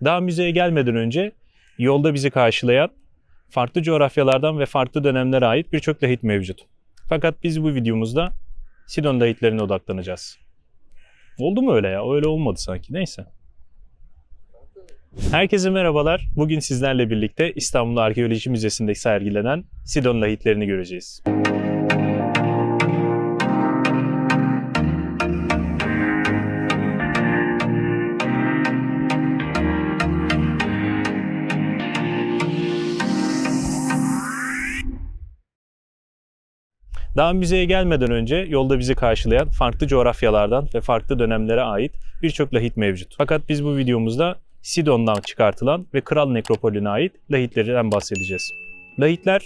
Daha müzeye gelmeden önce yolda bizi karşılayan farklı coğrafyalardan ve farklı dönemlere ait birçok lahit mevcut. Fakat biz bu videomuzda Sidon lahitlerine odaklanacağız. Oldu mu öyle ya? Öyle olmadı sanki. Neyse. Herkese merhabalar. Bugün sizlerle birlikte İstanbul Arkeoloji Müzesi'nde sergilenen Sidon lahitlerini göreceğiz. Daha müzeye gelmeden önce yolda bizi karşılayan farklı coğrafyalardan ve farklı dönemlere ait birçok lahit mevcut. Fakat biz bu videomuzda Sidon'dan çıkartılan ve Kral Nekropolü'ne ait lahitlerden bahsedeceğiz. Lahitler,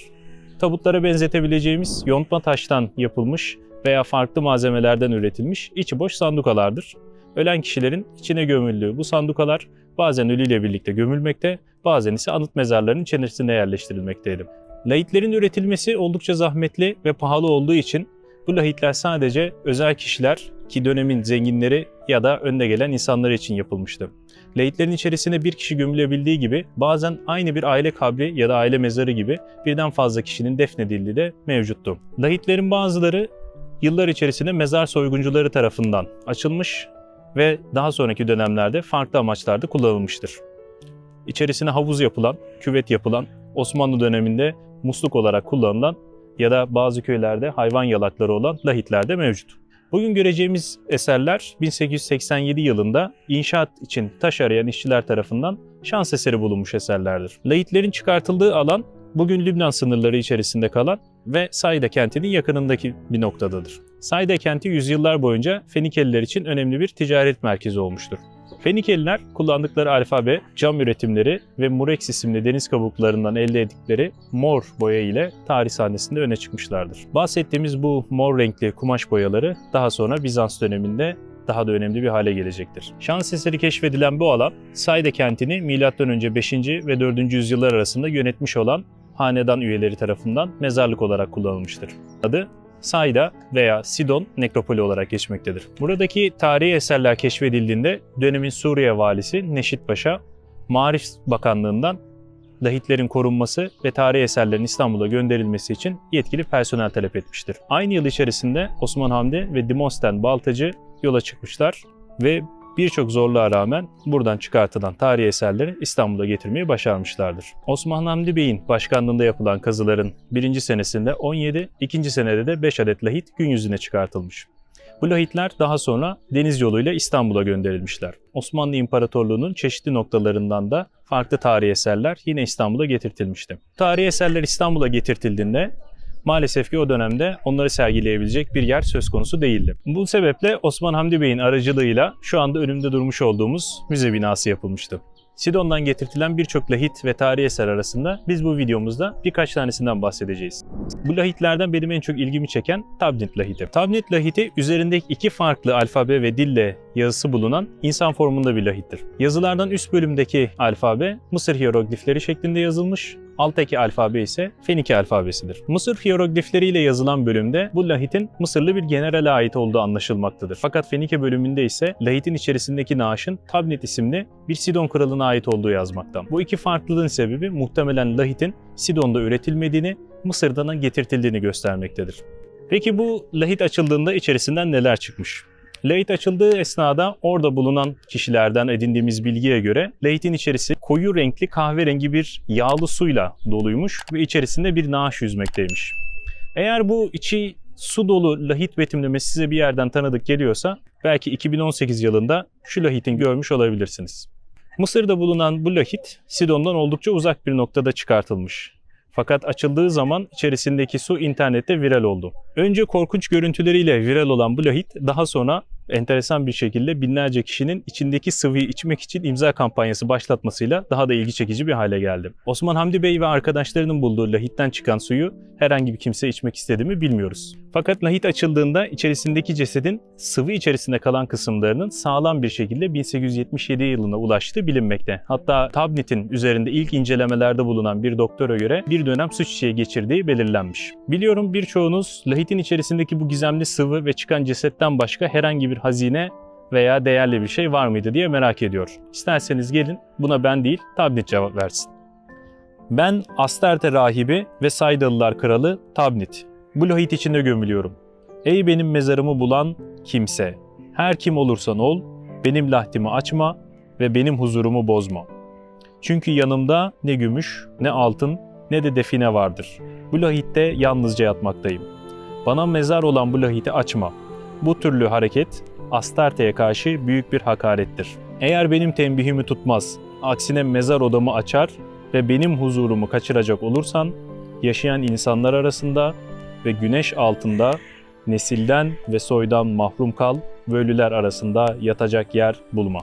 tabutlara benzetebileceğimiz yontma taştan yapılmış veya farklı malzemelerden üretilmiş içi boş sandukalardır. Ölen kişilerin içine gömüldüğü bu sandukalar bazen ölüyle birlikte gömülmekte, bazen ise anıt mezarlarının içerisine yerleştirilmekteydi. Lahitlerin üretilmesi oldukça zahmetli ve pahalı olduğu için bu lahitler sadece özel kişiler ki dönemin zenginleri ya da önde gelen insanlar için yapılmıştı. Lahitlerin içerisine bir kişi gömülebildiği gibi bazen aynı bir aile kabri ya da aile mezarı gibi birden fazla kişinin defnedildiği de mevcuttu. Lahitlerin bazıları yıllar içerisinde mezar soyguncuları tarafından açılmış ve daha sonraki dönemlerde farklı amaçlarda kullanılmıştır. İçerisine havuz yapılan, küvet yapılan, Osmanlı döneminde musluk olarak kullanılan ya da bazı köylerde hayvan yalakları olan lahitler de mevcut. Bugün göreceğimiz eserler 1887 yılında inşaat için taş arayan işçiler tarafından şans eseri bulunmuş eserlerdir. Lahitlerin çıkartıldığı alan bugün Lübnan sınırları içerisinde kalan ve Sayda kentinin yakınındaki bir noktadadır. Sayda kenti yüzyıllar boyunca Fenikeliler için önemli bir ticaret merkezi olmuştur. Fenikeliler kullandıkları alfabe, cam üretimleri ve Murex isimli deniz kabuklarından elde ettikleri mor boya ile tarih sahnesinde öne çıkmışlardır. Bahsettiğimiz bu mor renkli kumaş boyaları daha sonra Bizans döneminde daha da önemli bir hale gelecektir. Şans eseri keşfedilen bu alan, Sayda kentini M.Ö. 5. ve 4. yüzyıllar arasında yönetmiş olan hanedan üyeleri tarafından mezarlık olarak kullanılmıştır. Adı Sayda veya Sidon Nekropolü olarak geçmektedir. Buradaki tarihi eserler keşfedildiğinde dönemin Suriye valisi Neşit Paşa, Maarif Bakanlığı'ndan lahitlerin korunması ve tarihi eserlerin İstanbul'a gönderilmesi için yetkili personel talep etmiştir. Aynı yıl içerisinde Osman Hamdi ve Dimos'ten Baltacı yola çıkmışlar ve birçok zorluğa rağmen buradan çıkartılan tarihi eserleri İstanbul'a getirmeyi başarmışlardır. Osman Hamdi Bey'in başkanlığında yapılan kazıların birinci senesinde 17, ikinci senede de 5 adet lahit gün yüzüne çıkartılmış. Bu lahitler daha sonra deniz yoluyla İstanbul'a gönderilmişler. Osmanlı İmparatorluğu'nun çeşitli noktalarından da farklı tarihi eserler yine İstanbul'a getirtilmişti. Tarihi eserler İstanbul'a getirtildiğinde maalesef ki o dönemde onları sergileyebilecek bir yer söz konusu değildi. Bu sebeple Osman Hamdi Bey'in aracılığıyla şu anda önümde durmuş olduğumuz müze binası yapılmıştı. Sidon'dan getirtilen birçok lahit ve tarihi eser arasında biz bu videomuzda birkaç tanesinden bahsedeceğiz. Bu lahitlerden benim en çok ilgimi çeken Tabnit lahiti. Tabnit lahiti üzerindeki iki farklı alfabe ve dille yazısı bulunan insan formunda bir lahittir. Yazılardan üst bölümdeki alfabe Mısır hieroglifleri şeklinde yazılmış, alttaki alfabe ise Fenike alfabesidir. Mısır hieroglifleriyle yazılan bölümde bu lahitin Mısırlı bir generale ait olduğu anlaşılmaktadır. Fakat Fenike bölümünde ise lahitin içerisindeki naaşın Tabnit isimli bir Sidon kralına ait olduğu yazmakta. Bu iki farklılığın sebebi muhtemelen lahitin Sidon'da üretilmediğini, Mısır'dan getirtildiğini göstermektedir. Peki bu lahit açıldığında içerisinden neler çıkmış? Lahit açıldığı esnada orada bulunan kişilerden edindiğimiz bilgiye göre lahitin içerisi koyu renkli kahverengi bir yağlı suyla doluymuş ve içerisinde bir naaş yüzmekteymiş. Eğer bu içi su dolu lahit betimlemesi size bir yerden tanıdık geliyorsa belki 2018 yılında şu lahitin görmüş olabilirsiniz. Mısır'da bulunan bu lahit Sidon'dan oldukça uzak bir noktada çıkartılmış. Fakat açıldığı zaman içerisindeki su internette viral oldu. Önce korkunç görüntüleriyle viral olan bu lahit daha sonra enteresan bir şekilde binlerce kişinin içindeki sıvıyı içmek için imza kampanyası başlatmasıyla daha da ilgi çekici bir hale geldi. Osman Hamdi Bey ve arkadaşlarının bulduğu lahitten çıkan suyu herhangi bir kimse içmek istedi mi bilmiyoruz. Fakat lahit açıldığında içerisindeki cesedin sıvı içerisinde kalan kısımlarının sağlam bir şekilde 1877 yılına ulaştığı bilinmekte. Hatta Tabnit'in üzerinde ilk incelemelerde bulunan bir doktora göre bir dönem su çiçeği geçirdiği belirlenmiş. Biliyorum birçoğunuz lahitin içerisindeki bu gizemli sıvı ve çıkan cesetten başka herhangi bir hazine veya değerli bir şey var mıydı diye merak ediyor. İsterseniz gelin buna ben değil Tabnit cevap versin. Ben Astarte rahibi ve Saydalılar kralı Tabnit. Bu lahit içinde gömülüyorum. Ey benim mezarımı bulan kimse, her kim olursan ol, benim lahtimi açma ve benim huzurumu bozma. Çünkü yanımda ne gümüş, ne altın, ne de define vardır. Bu lahitte yalnızca yatmaktayım. Bana mezar olan bu lahiti açma. Bu türlü hareket Astarte'ye karşı büyük bir hakarettir. Eğer benim tembihimi tutmaz, aksine mezar odamı açar ve benim huzurumu kaçıracak olursan, yaşayan insanlar arasında ve güneş altında nesilden ve soydan mahrum kal ve ölüler arasında yatacak yer bulma.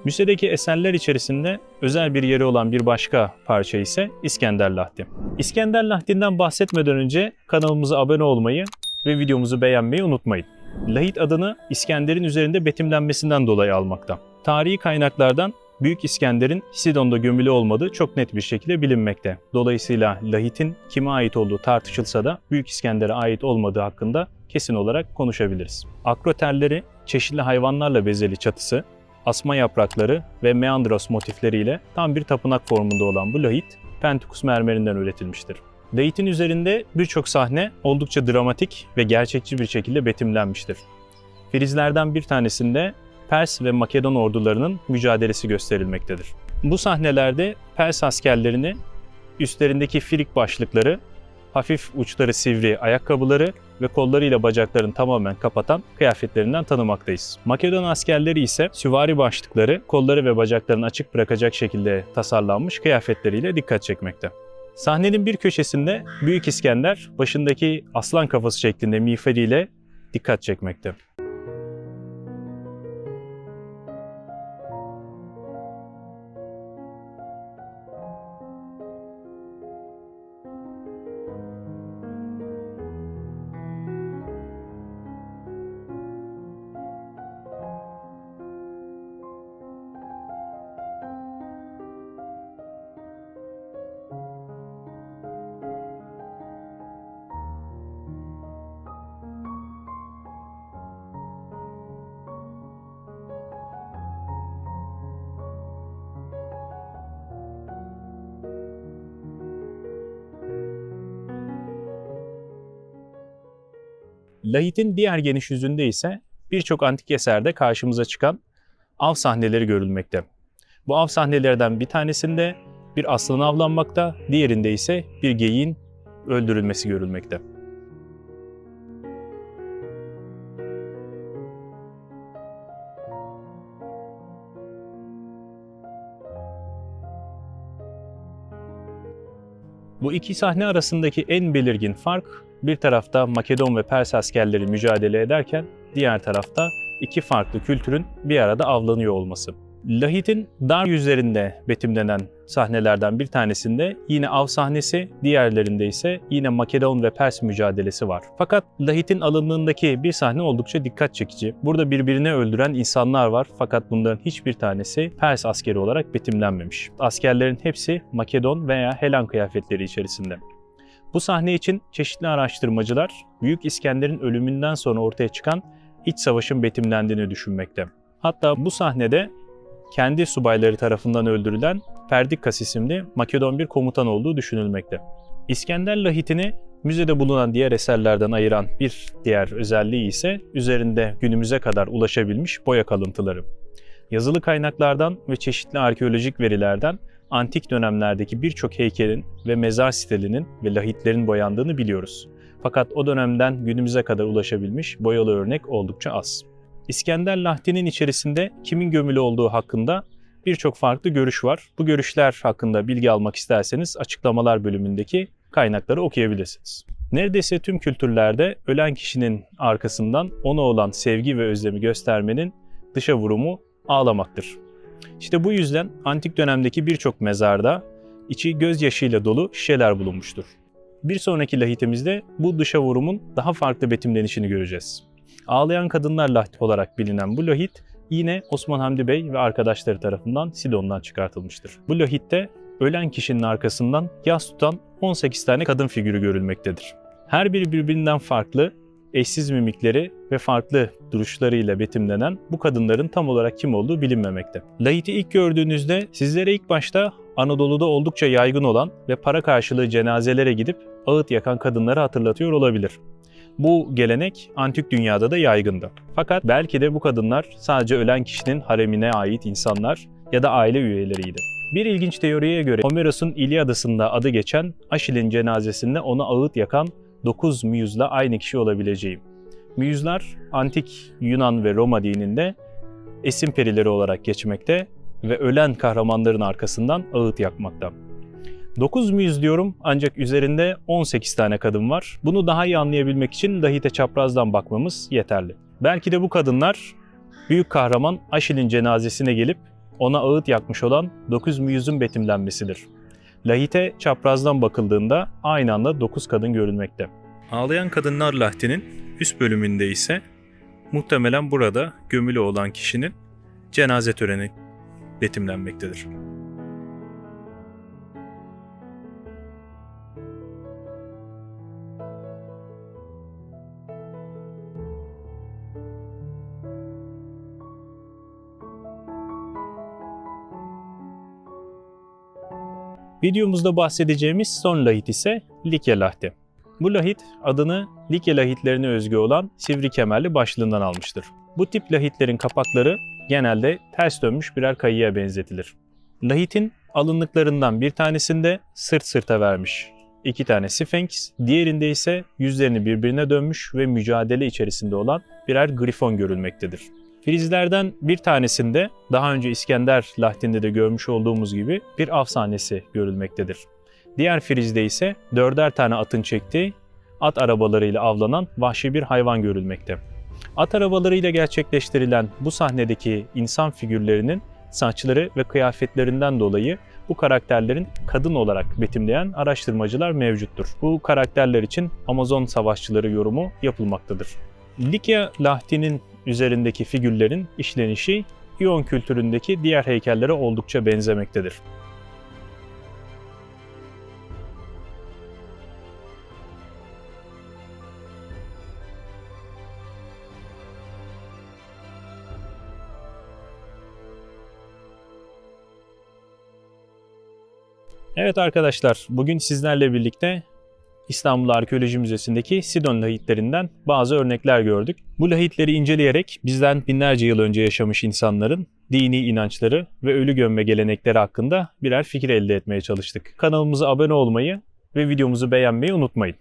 Müzedeki eserler içerisinde özel bir yeri olan bir başka parça ise İskender Lahti. İskender Lahti'nden bahsetmeden önce kanalımıza abone olmayı ve videomuzu beğenmeyi unutmayın. Lahit adını İskender'in üzerinde betimlenmesinden dolayı almakta. Tarihi kaynaklardan Büyük İskender'in Sidon'da gömülü olmadığı çok net bir şekilde bilinmekte. Dolayısıyla lahitin kime ait olduğu tartışılsa da Büyük İskender'e ait olmadığı hakkında kesin olarak konuşabiliriz. Akroterleri, çeşitli hayvanlarla bezeli çatısı, asma yaprakları ve meandros motifleriyle tam bir tapınak formunda olan bu lahit, Pentikus mermerinden üretilmiştir. Lahitin üzerinde birçok sahne oldukça dramatik ve gerçekçi bir şekilde betimlenmiştir. Frizlerden bir tanesinde Pers ve Makedon ordularının mücadelesi gösterilmektedir. Bu sahnelerde Pers askerlerini üstlerindeki filik başlıkları, hafif uçları sivri ayakkabıları ve kollarıyla bacaklarını tamamen kapatan kıyafetlerinden tanımaktayız. Makedon askerleri ise süvari başlıkları, kolları ve bacaklarını açık bırakacak şekilde tasarlanmış kıyafetleriyle dikkat çekmekte. Sahnenin bir köşesinde Büyük İskender başındaki aslan kafası şeklinde miğferiyle dikkat çekmekte. Lahitin diğer geniş yüzünde ise birçok antik eserde karşımıza çıkan av sahneleri görülmekte. Bu av sahnelerden bir tanesinde bir aslan avlanmakta, diğerinde ise bir geyiğin öldürülmesi görülmekte. Bu iki sahne arasındaki en belirgin fark, bir tarafta Makedon ve Pers askerleri mücadele ederken diğer tarafta iki farklı kültürün bir arada avlanıyor olması. Lahit'in dar yüzlerinde betimlenen sahnelerden bir tanesinde yine av sahnesi, diğerlerinde ise yine Makedon ve Pers mücadelesi var. Fakat Lahit'in alınlığındaki bir sahne oldukça dikkat çekici. Burada birbirini öldüren insanlar var fakat bunların hiçbir tanesi Pers askeri olarak betimlenmemiş. Askerlerin hepsi Makedon veya Helan kıyafetleri içerisinde. Bu sahne için çeşitli araştırmacılar Büyük İskender'in ölümünden sonra ortaya çıkan iç savaşın betimlendiğini düşünmekte. Hatta bu sahnede kendi subayları tarafından öldürülen Perdikkas isimli Makedon bir komutan olduğu düşünülmekte. İskender lahitini müzede bulunan diğer eserlerden ayıran bir diğer özelliği ise üzerinde günümüze kadar ulaşabilmiş boya kalıntıları. Yazılı kaynaklardan ve çeşitli arkeolojik verilerden antik dönemlerdeki birçok heykelin ve mezar sitelinin ve lahitlerin boyandığını biliyoruz. Fakat o dönemden günümüze kadar ulaşabilmiş boyalı örnek oldukça az. İskender Lahti'nin içerisinde kimin gömülü olduğu hakkında birçok farklı görüş var. Bu görüşler hakkında bilgi almak isterseniz açıklamalar bölümündeki kaynakları okuyabilirsiniz. Neredeyse tüm kültürlerde ölen kişinin arkasından ona olan sevgi ve özlemi göstermenin dışa vurumu ağlamaktır. İşte bu yüzden antik dönemdeki birçok mezarda içi gözyaşıyla dolu şişeler bulunmuştur. Bir sonraki lahitimizde bu dışa vurumun daha farklı betimlenişini göreceğiz. Ağlayan kadınlar lahit olarak bilinen bu lahit yine Osman Hamdi Bey ve arkadaşları tarafından Sidon'dan çıkartılmıştır. Bu lahitte ölen kişinin arkasından yas tutan 18 tane kadın figürü görülmektedir. Her biri birbirinden farklı, eşsiz mimikleri ve farklı duruşlarıyla betimlenen bu kadınların tam olarak kim olduğu bilinmemekte. Lahit'i ilk gördüğünüzde sizlere ilk başta Anadolu'da oldukça yaygın olan ve para karşılığı cenazelere gidip ağıt yakan kadınları hatırlatıyor olabilir. Bu gelenek antik dünyada da yaygındı. Fakat belki de bu kadınlar sadece ölen kişinin haremine ait insanlar ya da aile üyeleriydi. Bir ilginç teoriye göre Homeros'un İlyadası'nda adı geçen Aşil'in cenazesinde ona ağıt yakan 9 müyüzle aynı kişi olabileceği. Müyüzler antik Yunan ve Roma dininde esin perileri olarak geçmekte ve ölen kahramanların arkasından ağıt yakmakta. 9 müyüz diyorum ancak üzerinde 18 tane kadın var. Bunu daha iyi anlayabilmek için Lahit'e çaprazdan bakmamız yeterli. Belki de bu kadınlar büyük kahraman Aşil'in cenazesine gelip ona ağıt yakmış olan 9 müyüzün betimlenmesidir. Lahit'e çaprazdan bakıldığında aynı anda 9 kadın görülmekte. Ağlayan Kadınlar Lahti'nin üst bölümünde ise muhtemelen burada gömülü olan kişinin cenaze töreni betimlenmektedir. Videomuzda bahsedeceğimiz son lahit ise Likya lahti. Bu lahit adını Likya lahitlerine özgü olan sivri kemerli başlığından almıştır. Bu tip lahitlerin kapakları genelde ters dönmüş birer kayıya benzetilir. Lahitin alınlıklarından bir tanesinde sırt sırta vermiş 2 tane Sphinx, diğerinde ise yüzlerini birbirine dönmüş ve mücadele içerisinde olan birer grifon görülmektedir. Frizlerden bir tanesinde daha önce İskender lahtinde de görmüş olduğumuz gibi bir av sahnesi görülmektedir. Diğer frizde ise 4'er tane atın çektiği at arabalarıyla avlanan vahşi bir hayvan görülmekte. At arabalarıyla gerçekleştirilen bu sahnedeki insan figürlerinin saçları ve kıyafetlerinden dolayı bu karakterlerin kadın olarak betimleyen araştırmacılar mevcuttur. Bu karakterler için Amazon savaşçıları yorumu yapılmaktadır. Likya lahtinin üzerindeki figürlerin işlenişi İyon kültüründeki diğer heykellere oldukça benzemektedir. Evet arkadaşlar, bugün sizlerle birlikte İstanbul Arkeoloji Müzesi'ndeki Sidon lahitlerinden bazı örnekler gördük. Bu lahitleri inceleyerek bizden binlerce yıl önce yaşamış insanların dini inançları ve ölü gömme gelenekleri hakkında birer fikir elde etmeye çalıştık. Kanalımıza abone olmayı ve videomuzu beğenmeyi unutmayın.